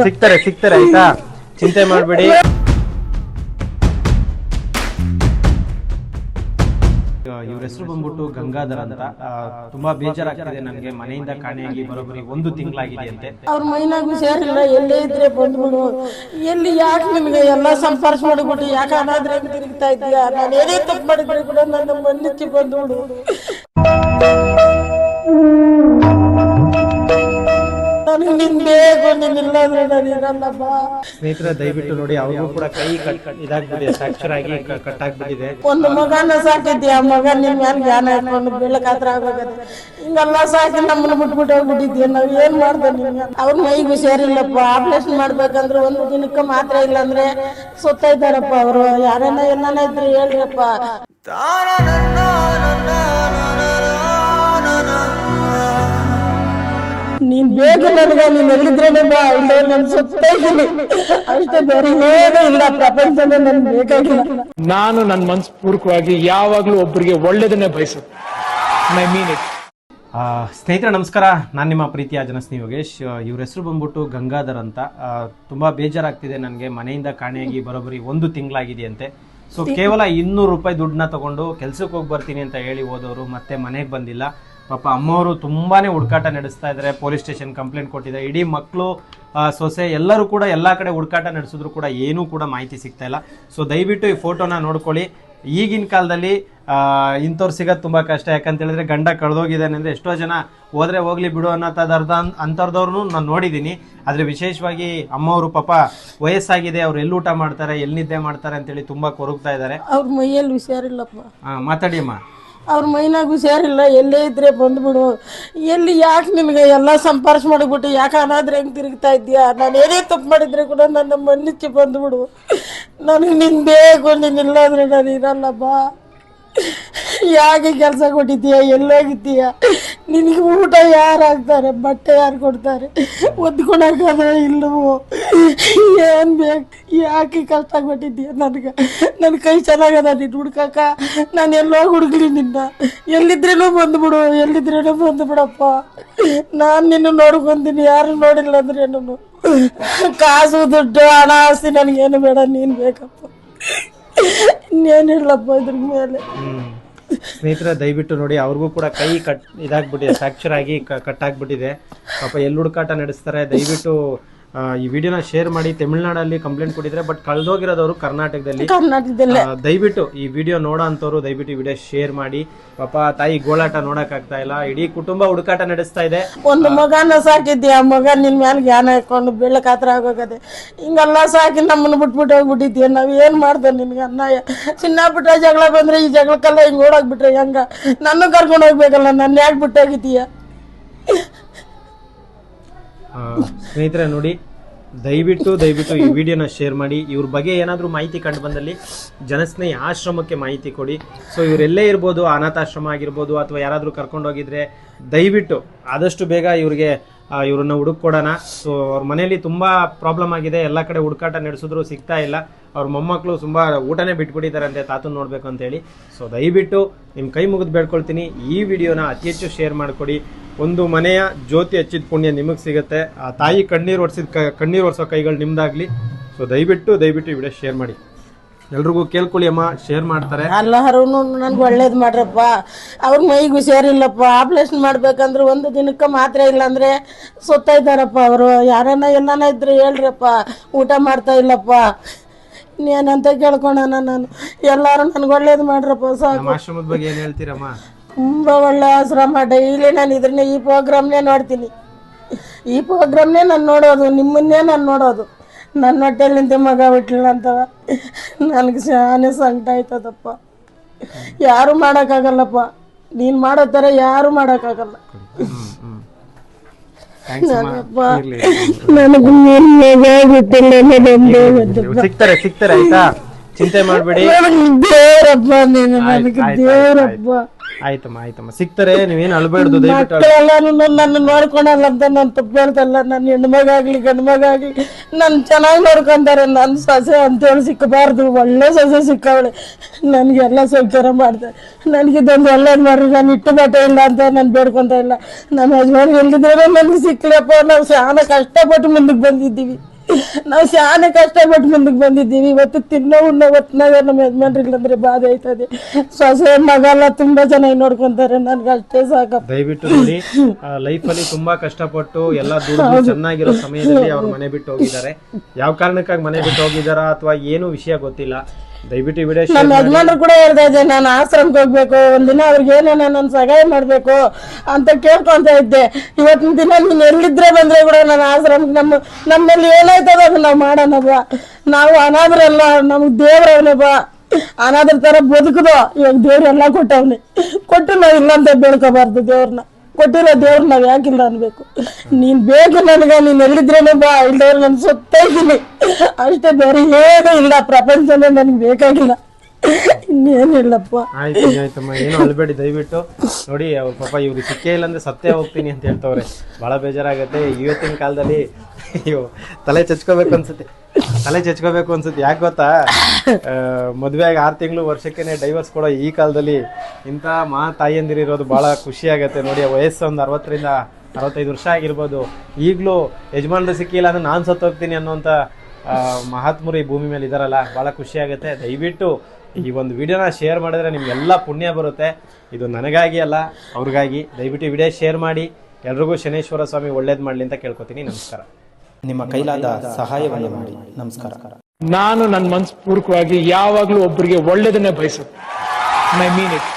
ಸಿಗ್ತಾರೆ ಆಯ್ತಾ, ಚಿಂತೆ ಮಾಡಬೇಡಿ. ಇವ್ರ ಹೆಸರು ಬಂದ್ಬಿಟ್ಟು ಗಂಗಾಧರ್ ಅಂತ. ತುಂಬಾ ಬೇಜಾರಾಗ್ತಿದೆ ನನಗೆ. ಮನೆಯಿಂದ ಕಾಣೆಯಾಗಿ ಬರೋಬ್ಬರಿ 1 ತಿಂಗಳಾಗಿದೆ ಅಂತೆ. ಅವ್ರ ಮೈನಾಗ ಹುಷಾರಿಲ್ಲ, ಎಲ್ಲೇ ಇದ್ರೆ ಬಂದ್ಬಿಡು. ಎಲ್ಲಿ ಯಾಕೆ ನಿಮ್ಗೆ ಎಲ್ಲ ಸಂಪರ್ಕ ಮಾಡಿಬಿಟ್ಟು ಯಾಕೆ ಅನಾದ್ರೆ ತಿರುಗ್ತಾ ಇದೀಯಾ? ನಾನು ಏನೇ ತಪ್ಪು ಮಾಡಿದ್ರೆ ಕೂಡ ನನ್ನ ಮನ್ನಿಚ್ಚಿ ಬಂದ್ಬಿಡು. ಸ್ನೇಹಿತರೆ, ದಯವಿಟ್ಟು ನೋಡಿ, ಅವ್ರಿಗೂ ಕೂಡ ಕೈ ಇದಾಗ್ಬಿಟ್ಟಿದೆ, ಫ್ರಾಕ್ಚರ್ ಆಗಿ ಕಟ್ ಆಗ್ಬಿಟ್ಟಿದೆ. ಒಂದು ಮಗನ ಸಾಕಿದ್ದೆ, ಆ ಮಗ ನಿನ್ ಮ್ಯಾಲ ಜ್ಞಾನ ಹಾಕೊಂಡು ಬೆಳಕಾತ್ರ ಆಗೋಗದೆ. ಹಿಂಗೆಲ್ಲ ಸಾಕಿ ನಮ್ಮನ್ನ ಬಿಟ್ಬಿಟ್ಟು ಹೋಗ್ಬಿಟ್ಟಿದ್ಯ. ನಾವ್ ಏನ್ ಮಾಡ್ದೆ ನಿಮ್ಗೆ? ಅವ್ರ ಮೈಗೆ ಹುಷಾರಿಲ್ಲಪ್ಪ. ಆಪರೇಷನ್ ಮಾಡ್ಬೇಕಂದ್ರೆ 1 ದಿನಕ್ಕೆ ಮಾತ್ರ, ಇಲ್ಲಾಂದ್ರೆ ಸುತ್ತ ಇದ್ದಾರಪ್ಪ. ಅವರು ಯಾರನ್ನ ಏನಾನ ಇದ್ರು ಹೇಳ್ರಪ್ಪ. ನೀನ್ ಬೇಕು ನನಗೆ, ನೀನ್ ಎಲ್ಲಿದ್ರೇನೆ ಬಾ. ಇಲ್ಲ ನನ್ ಸುತ್ತ ಇದ್ದೀನಿ ಅಷ್ಟೇ, ಬೇರೆ ಏನೂ ಇಲ್ಲ ಪ್ರಪಂಚದಲ್ಲಿ ನನ್ಗೆ ಬೇಕಾಗಿಲ್ಲ. ನಾನು ನನ್ನ ಮನಸ್ಪೂರ್ವಕವಾಗಿ ಯಾವಾಗ್ಲೂ ಒಬ್ಬರಿಗೆ ಒಳ್ಳೇದನ್ನೇ ಬಯಸುತ್ತೆ. I mean it. ಸ್ನೇಹಿತರೆ ನಮಸ್ಕಾರ, ನಾನು ನಿಮ್ಮ ಪ್ರೀತಿಯ ಜನಸ್ನೇಹಿ ಯೋಗೇಶ್. ಇವ್ರ ಹೆಸರು ಬಂದ್ಬಿಟ್ಟು ಗಂಗಾಧರ್ ಅಂತ. ತುಂಬಾ ಬೇಜಾರಾಗ್ತಿದೆ ನನಗೆ. ಮನೆಯಿಂದ ಕಾಣೆಯಾಗಿ ಬರೋಬ್ಬರಿ 1 ತಿಂಗಳಾಗಿದೆ ಅಂತೆ. ಸೊ ಕೇವಲ 200 ರೂಪಾಯಿ ದುಡ್ಡನ್ನ ತಗೊಂಡು ಕೆಲ್ಸಕ್ಕೆ ಹೋಗಿ ಬರ್ತೀನಿ ಅಂತ ಹೇಳಿ ಹೋದವರು ಮತ್ತೆ ಮನೆಗೆ ಬಂದಿಲ್ಲ. ಪಾಪ ಅಮ್ಮವರು ತುಂಬಾನೇ ಹುಡುಕಾಟ ನಡೆಸ್ತಾ ಇದ್ದಾರೆ. ಪೊಲೀಸ್ ಸ್ಟೇಷನ್ ಕಂಪ್ಲೇಂಟ್ ಕೊಟ್ಟಿದ್ದಾರೆ. ಇಡೀ ಮಕ್ಕಳು, ಸೊಸೆ ಎಲ್ಲರೂ ಕೂಡ ಎಲ್ಲ ಕಡೆ ಹುಡುಕಾಟ ನಡೆಸಿದ್ರು ಕೂಡ ಏನೂ ಕೂಡ ಮಾಹಿತಿ ಸಿಗ್ತಾ ಇಲ್ಲ. ಸೊ ದಯವಿಟ್ಟು ಈ ಫೋಟೋನ ನೋಡ್ಕೊಳ್ಳಿ. ಈಗಿನ ಕಾಲದಲ್ಲಿ ಇಂಥವ್ರು ಸಿಗೋದು ತುಂಬ ಕಷ್ಟ. ಯಾಕಂತ ಹೇಳಿದ್ರೆ ಗಂಡ ಕಳೆದೋಗಿದ್ದಾನೆ ಅಂದರೆ ಎಷ್ಟೋ ಜನ ಹೋದ್ರೆ ಹೋಗ್ಲಿ ಬಿಡು ಅಂಥವ್ರದವ್ರನ್ನೂ ನಾನು ನೋಡಿದ್ದೀನಿ. ಆದರೆ ವಿಶೇಷವಾಗಿ ಅಮ್ಮವರು ಪಾಪ ವಯಸ್ಸಾಗಿದೆ, ಅವ್ರು ಎಲ್ಲಿ ಊಟ ಮಾಡ್ತಾರೆ, ಎಲ್ಲಿ ನಿದ್ದೆ ಮಾಡ್ತಾರೆ ಅಂತೇಳಿ ತುಂಬ ಕೊರಗ್ತಾ ಇದ್ದಾರೆ. ಅವ್ರ ಮೈಯಲ್ಲಿ ಹುಷಾರಿಲ್ಲಪ್ಪ. ಮಾತಾಡಿ ಅಮ್ಮ. ಅವ್ರ ಮೈನಾಗ ಹುಷಾರಿಲ್ಲ, ಎಲ್ಲೇ ಇದ್ರೆ ಬಂದ್ಬಿಡು. ಎಲ್ಲಿ ಯಾಕೆ ನಿಮ್ಗೆ ಎಲ್ಲ ಸಂಪರ್ಕ ಮಾಡಿಬಿಟ್ಟು ಯಾಕೆ ಅನಾದ್ರೆ ಹೆಂಗೆ ತಿರುಗ್ತಾ ಇದೀಯಾ? ನಾನು ಏನೇ ತಪ್ಪು ಮಾಡಿದ್ರೆ ಕೂಡ ನನ್ನ ಮನ್ನಿಚ್ಚಿ ಬಂದ್ಬಿಡು. ನನಗೆ ನಿನ್ ಬೇಕು, ನೀನಿಲ್ಲ ಅಂದ್ರೆ ನಾನು ಇರಲ್ಲ ಬಾ. ಯಾಕೆ ಕೆಲಸ ಕೊಟ್ಟಿದ್ದೀಯ? ಎಲ್ಲೋಗಿದ್ದೀಯ? ನಿನಗೆ ಊಟ ಯಾರು ಹಾಕ್ತಾರೆ, ಬಟ್ಟೆ ಯಾರು ಕೊಡ್ತಾರೆ, ಒದ್ಕೊಳಕ್ಕಾದ್ರೆ ಇಲ್ಲವೋ? ಏನು ಬೇಕು? ಯಾಕೆ ಕಷ್ಟ ಕೊಟ್ಟಿದ್ದೀಯ ನನಗೆ? ನನ್ನ ಕೈ ಚೆನ್ನಾಗದ, ನೀನು ಹುಡ್ಕಕ್ಕ. ನಾನು ಎಲ್ಲೋ ಹುಡುಗ್ಲಿ ನಿನ್ನ. ಎಲ್ಲಿದ್ರೇನೂ ಬಂದುಬಿಡು, ಎಲ್ಲಿದ್ರೇನೂ ಬಂದುಬಿಡಪ್ಪ. ನಾನು ನಿನ್ನ ನೋಡ್ಕೊಂತೀನಿ, ಯಾರು ನೋಡಿಲ್ಲ ಅಂದ್ರೆ ನಾನು. ಕಾಸು ದುಡ್ಡು ಹಣ ಆಸ್ತಿ ನನಗೇನು ಬೇಡ, ನೀನು ಬೇಕಪ್ಪ. ಇನ್ನೇನಿಲ್ಲಪ್ಪ ಇದ್ರ ಮೇಲೆ. ಸ್ನೇಹಿತರೆ ದಯವಿಟ್ಟು ನೋಡಿ, ಅವ್ರಿಗೂ ಕೂಡ ಕೈ ಇದಾಗ್ಬಿಟ್ಟಿದೆ, ಫ್ರಾಕ್ಚರ್ ಆಗಿ ಕಟ್ ಆಗ್ಬಿಟ್ಟಿದೆ. ಪಾಪ ಎಲ್ಲಿ ಹುಡುಕಾಟ ನಡೆಸ್ತಾರೆ. ದಯವಿಟ್ಟು ಈ ವಿಡಿಯೋನ ಶೇರ್ ಮಾಡಿ. ತಮಿಳ್ನಾಡಲ್ಲಿ ಕಂಪ್ಲೇಂಟ್ ಕೊಟ್ಟಿದ್ರೆ, ಬಟ್ ಕಳೆದೋಗಿರೋದವರು ಕರ್ನಾಟಕದಲ್ಲಿ. ದಯವಿಟ್ಟು ಈ ವಿಡಿಯೋ ನೋಡೋ ಅಂಥವ್ರು ದಯವಿಟ್ಟು ಈ ವಿಡಿಯೋ ಶೇರ್ ಮಾಡಿ. ಪಾಪ ತಾಯಿ ಗೋಳಾಟ ನೋಡಕ್ ಆಗ್ತಾ ಇಲ್ಲ, ಇಡೀ ಕುಟುಂಬ ಹುಡುಕಾಟ ನಡೆಸ್ತಾ ಇದೆ. ಒಂದು ಮಗನ ಸಾಕಿದ್ದೆ, ಆ ಮಗ ನಿನ್ ಮ್ಯಾಲ ಜ್ಞಾನ ಹಾಕೊಂಡು ಬೆಳಕಾತ್ರ ಆಗೋಗದೆ. ಹಿಂಗೆಲ್ಲ ಸಾಕಿ ನಮ್ಮನ್ನ ಬಿಟ್ಬಿಟ್ಟು ಹೋಗ್ಬಿಟ್ಟಿದ್ಯ. ನಾವ್ ಏನ್ ಮಾಡ್ದೆ ನಿನ್ಗೆ? ಅನ್ನಾಯ ಚಿನ್ನ ಪುಟ್ಟ ಜಗಳ ಬಂದ್ರೆ ಈ ಜಗಳಕ್ಕೆಲ್ಲ ಹಿಂಗ್ ಓಡೋಗ್ಬಿಟ್ರೆ ಹೆಂಗ? ನನ್ನ ಕರ್ಕೊಂಡು ಹೋಗ್ಬೇಕಲ್ಲ, ನನ್ನ ಯಾಕೆ ಬಿಟ್ಟೋಗಿದ್ದೀಯ? ಸ್ನೇಹಿತರೆ ನೋಡಿ, ದಯವಿಟ್ಟು ಈ ವಿಡಿಯೋನ ಶೇರ್ ಮಾಡಿ. ಇವ್ರ ಬಗ್ಗೆ ಏನಾದರೂ ಮಾಹಿತಿ ಕಂಡು ಬಂದಲ್ಲಿ ಜನಸ್ನೇಹಿ ಆಶ್ರಮಕ್ಕೆ ಮಾಹಿತಿ ಕೊಡಿ. ಸೊ ಇವರೆಲ್ಲೇ ಇರ್ಬೋದು, ಅನಾಥಾಶ್ರಮ ಆಗಿರ್ಬೋದು, ಅಥವಾ ಯಾರಾದರೂ ಕರ್ಕೊಂಡೋಗಿದ್ರೆ ದಯವಿಟ್ಟು ಆದಷ್ಟು ಬೇಗ ಇವ್ರನ್ನ ಹುಡುಕೊಡೋಣ. ಸೊ ಅವ್ರ ಮನೇಲಿ ತುಂಬ ಪ್ರಾಬ್ಲಮ್ ಆಗಿದೆ, ಎಲ್ಲ ಕಡೆ ಹುಡುಕಾಟ ನಡೆಸಿದ್ರು ಸಿಗ್ತಾ ಇಲ್ಲ. ಅವ್ರ ಮೊಮ್ಮಕ್ಕಳು ತುಂಬ ಊಟನೇ ಬಿಟ್ಬಿಟ್ಟಿದ್ದಾರಂತೆ ತಾತನ ನೋಡಬೇಕು ಅಂತೇಳಿ. ಸೊ ದಯವಿಟ್ಟು ನಿಮ್ಮ ಕೈ ಮುಗಿದು ಬೇಡ್ಕೊಳ್ತೀನಿ, ಈ ವಿಡಿಯೋನ ಅತಿ ಹೆಚ್ಚು ಶೇರ್ ಮಾಡಿಕೊಡಿ. ಒಂದು ಮನೆಯ ಜ್ಯೋತಿ ಹಚ್ಚಿದ ಪುಣ್ಯ ನಿಮಗೆ ಸಿಗುತ್ತೆ. ಆ ತಾಯಿ ಕಣ್ಣೀರು ಒರೆಸೋ ಕೈಗಳು ನಿಮ್ದಾಗ್ಲಿ. ಸೊ ದಯವಿಟ್ಟು ಈ ವಿಡಿಯೋ ಶೇರ್ ಮಾಡಿ. ಎಲ್ರಿಗೂ ಕೇಳ್ಕೊಳ್ಳಿ ಅಮ್ಮ, ಶೇರ್ ಮಾಡ್ತಾರೆ. ಎಲ್ಲರೂ ನನ್ಗೆ ಒಳ್ಳೇದು ಮಾಡ್ರಪ್ಪ. ಅವ್ರ ಮೈಗೆ ಹುಷಾರಿಲ್ಲಪ್ಪ. ಆಪರೇಷನ್ ಮಾಡ್ಬೇಕಂದ್ರೆ 1 ದಿನಕ್ಕೆ ಮಾತ್ರ, ಇಲ್ಲಾಂದ್ರೆ ಸುತ್ತ ಇದ್ದಾರಪ್ಪ. ಅವರು ಯಾರನ್ನ ಏನಾನ ಇದ್ರೆ ಹೇಳ್ರಪ್ಪ. ಊಟ ಮಾಡ್ತಾ ಇಲ್ಲಪ್ಪ. ಏನಂತ ಕೇಳ್ಕೊಳೋಣ ನಾನು. ಎಲ್ಲಾರು ನನ್ಗೆ ಒಳ್ಳೇದು ಮಾಡ್ರಪ್ಪ. ಸಾಕು. ಆಶ್ರಮದ ಬಗ್ಗೆ ಏನ್ ಹೇಳ್ತೀರಮ್ಮ? ತುಂಬ ಒಳ್ಳೆ ಆಶ್ರಮ. ಡೈಲಿ ನಾನು ಇದನ್ನೇ, ಈ ಪ್ರೋಗ್ರಾಮ್ನೇ ನೋಡ್ತೀನಿ. ಈ ಪ್ರೋಗ್ರಾಮ್ನೇ ನಾನು ನೋಡೋದು, ನಿಮ್ಮನ್ನೇ ನಾನು ನೋಡೋದು. ನನ್ನ ಹೊಟ್ಟೆಲಿಂದ ಮಗ ಬಿಟ್ಲಿಲ್ಲ ಅಂತವ ನನಗೆ ಶಾನೆ ಸಂಕಟ ಆಯ್ತದಪ್ಪ. ಯಾರು ಮಾಡೋಕ್ಕಾಗಲ್ಲಪ್ಪ. ನೀನು ಮಾಡೋ ಥರ ಯಾರು ಮಾಡೋಕ್ಕಾಗಲ್ಲ. ಸಿಗ್ತಾರೆ ಆಯ್ತಾ, ಚಿಂತೆ ಮಾಡಬೇಡಿ. ದೇವರಪ್ಪ ನೀನು, ನನಗೆ ದೇವರಪ್ಪ. ಆಯ್ತಮ್ಮ ಸಿಗ್ತಾರೆ, ನೀವೇನು ಅಳ್ಬೇಡ್ದು ದಯವಿಟ್ಟು. ಮಕ್ಕಳೆಲ್ಲಾನು ನನ್ನ ನೋಡ್ಕೊಳಲ್ಲ ಅಂತ ನಾನು ತಪ್ಪು ಹೇಳ್ತಲ್ಲ. ನನ್ನ ಹೆಣ್ಣು ಮಗ ಆಗ್ಲಿ ಗಂಡು ಮಗ ಆಗ್ಲಿ ನನ್ ಚೆನ್ನಾಗಿ ನೋಡ್ಕೊಂತಾರೆ. ನನ್ನ ಸೊಸೆ ಅಂತೇಳಿ ಸಿಕ್ಕಬಾರ್ದು, ಒಳ್ಳೆ ಸೊಸೆ ಸಿಕ್ಕವಳೆ. ನನ್ಗೆಲ್ಲ ಸೌಕರ್ಯ ಮಾಡ್ತಾರೆ. ನನಗಿದೊಂದು ಒಳ್ಳೇದು ಮಾಡ್ರಿ, ನಾನು ಇಟ್ಟು ಬಟ್ಟೆ ಇಲ್ಲ ಅಂತ ನಾನು ಬೇಡ್ಕೊಂತ ಇಲ್ಲ. ನಮ್ಮ ಯಜಮಾನ್ ಎಲ್ಲಿದ್ರೆ ನನ್ಗೆ ಸಿಕ್ಲಪ್ಪ. ನಾವು ಶಾನ ಕಷ್ಟಪಟ್ಟು ಮುಂದಕ್ಕೆ ಬಂದಿದ್ದೀವಿ. ಇವತ್ತು ತಿನ್ನೋ ಉಣ್ಣೋ ಹೊತ್ನಾಗ ನಮ್ಮ ಯಜಮಾನ್ರಿಲ್ಲಂದ್ರೆ ಬಾಧೆ ಆಯ್ತದೆ. ಸೊಸೆ ಮಗ ಎಲ್ಲ ತುಂಬಾ ಚೆನ್ನಾಗಿ ನೋಡ್ಕೊಂತಾರೆ. ನನ್ಗೆ ಅಷ್ಟೇ ಸಾಕಪ್ಪ. ದಯವಿಟ್ಟು ನೋಡಿ, ಲೈಫ್ ಅಲ್ಲಿ ತುಂಬಾ ಕಷ್ಟಪಟ್ಟು ಎಲ್ಲ ದುಡ್ಡು ಚೆನ್ನಾಗಿರೋ ಸಮಯದಲ್ಲಿ ಅವ್ರ ಮನೆ ಬಿಟ್ಟು ಹೋಗಿದ್ದಾರೆ. ಯಾವ ಕಾರಣಕ್ಕಾಗಿ ಮನೆ ಬಿಟ್ಟು ಹೋಗಿದಾರ ಅಥವಾ ಏನು ವಿಷಯ ಗೊತ್ತಿಲ್ಲ. ದಯವಿಟ್ಟು ಈ ವಿಡಿಯೋ ನಮ್ಮ ಯಜಮಾನ್ರು ಕೂಡ ಹೇಳ್ತಾ ಇದ್ದೆ, ನಾನು ಆಶ್ರಮಕ್ಕೆ ಹೋಗ್ಬೇಕು, ಒಂದಿನ ಅವ್ರಿಗೆ ಏನೇನ ನಾನು ಸಹಾಯ ಮಾಡ್ಬೇಕು ಅಂತ ಕೇಳ್ಕೊಂತ ಇದ್ದೆ. ಇವತ್ತಿನ ದಿನ ನೀನ್ ಎಲ್ಲಿದ್ರೆ ಬಂದ್ರೆ ಕೂಡ ನಾನು ಆಶ್ರಮಕ್ಕೆ ನಮ್ಮಲ್ಲಿ ಏನಾಯ್ತದ ಅದು ನಾವು ಮಾಡೋಣ ಬಾ. ನಾವು ಅನಾಥರಲ್ಲ, ನಮ್ಗೆ ದೇವ್ರವನೇ ಬಾ. ಅನಾಥರ ತರ ಬದುಕುದು. ಇವಾಗ ದೇವ್ರೆಲ್ಲ ಕೊಟ್ಟು ನಾವ್ ಇಲ್ಲ ಅಂತ ಬೇಡ್ಕೋಬಾರ್ದು. ದೇವ್ರನ್ನ ಕೊಟ್ಟಿರೋ ದೇವ್ರ ನಾವ್ ಯಾಕಿಲ್ಲ ಅನ್ಬೇಕು. ನೀನ್ ಬೇಕು ನನಗ, ನೀನ್ ಎಲ್ಲಿದ್ರೇನೆ ಬಾ, ಇಲ್ದವ್ರು ನನ್ ಸುತ್ತ ಇದ್ದೀನಿ ಅಷ್ಟೇ, ಬೇರೆ ಏನೂ ಇಲ್ಲ ಪ್ರಪಂಚನೇ ನನ್ಗೆ ಬೇಕಾಗಿಲ್ಲ, ಇನ್ನೇನಿಲ್ಲಪ್ಪ. ಆಯ್ತಮ್ಮ, ಏನು ಅಳ್ಬೇಡಿ ದಯವಿಟ್ಟು. ನೋಡಿ ಅವ್ರ ಪಾಪ ಇವ್ರು ಸಿಕ್ಕೇ ಇಲ್ಲ ಅಂದ್ರೆ ಸತ್ತೇ ಹೋಗ್ತೀನಿ ಅಂತ ಹೇಳ್ತವ್ರೆ. ಬಹಳ ಬೇಜಾರಾಗತ್ತೆ ಇವತ್ತಿನ ಕಾಲದಲ್ಲಿ. ಅಯ್ಯೋ, ತಲೆ ಚಚ್ಕೋಬೇಕು ಅನ್ಸುತ್ತೆ. ಯಾಕೆ ಗೊತ್ತಾ, ಮದುವೆ ಆಗಿ 6 ತಿಂಗಳು ವರ್ಷಕ್ಕೇನೆ ಡೈವರ್ಸ್ ಕೊಡೋ ಈ ಕಾಲದಲ್ಲಿ ಇಂಥ ತಾಯಿಯಂದಿರಿರೋದು ಬಹಳ ಖುಷಿ ಆಗತ್ತೆ. ನೋಡಿ, ವಯಸ್ಸು ಒಂದು 60ರಿಂದ 65 ವರ್ಷ ಆಗಿರ್ಬೋದು. ಈಗಲೂ ಯಜಮಾನ್ರು ಸಿಕ್ಕಿಲ್ಲ ಅಂದ್ರೆ ನಾನು ಸತ್ತೋಗ್ತೀನಿ ಅನ್ನೋಂಥ ಮಹಾತ್ಮರು ಈ ಭೂಮಿ ಮೇಲೆ ಇದಾರಲ್ಲ, ಬಹಳ ಖುಷಿ ಆಗುತ್ತೆ. ದಯವಿಟ್ಟು ಈ ಒಂದು ವಿಡಿಯೋನ ಶೇರ್ ಮಾಡಿದ್ರೆ ನಿಮ್ಗೆಲ್ಲ ಪುಣ್ಯ ಬರುತ್ತೆ. ಇದು ನನಗಾಗಿ ಅಲ್ಲ, ಅವ್ರಿಗಾಗಿ. ದಯವಿಟ್ಟು ವಿಡಿಯೋ ಶೇರ್ ಮಾಡಿ. ಎಲ್ರಿಗೂ ಶನೇಶ್ವರ ಸ್ವಾಮಿ ಒಳ್ಳೇದು ಮಾಡಲಿ ಅಂತ ಕೇಳ್ಕೊತೀನಿ. ನಮಸ್ಕಾರ. ನಿಮ್ಮ ಕೈಲಾದ ಸಹಾಯವನ್ನು ಮಾಡಿ. ನಮಸ್ಕಾರ. ನಾನು ನನ್ನ ಮನಸ್ಪೂರ್ವಕವಾಗಿ ಯಾವಾಗ್ಲೂ ಒಬ್ಬರಿಗೆ ಒಳ್ಳೇದನ್ನೇ ಬಯಸುತ್ತೆ. I mean it.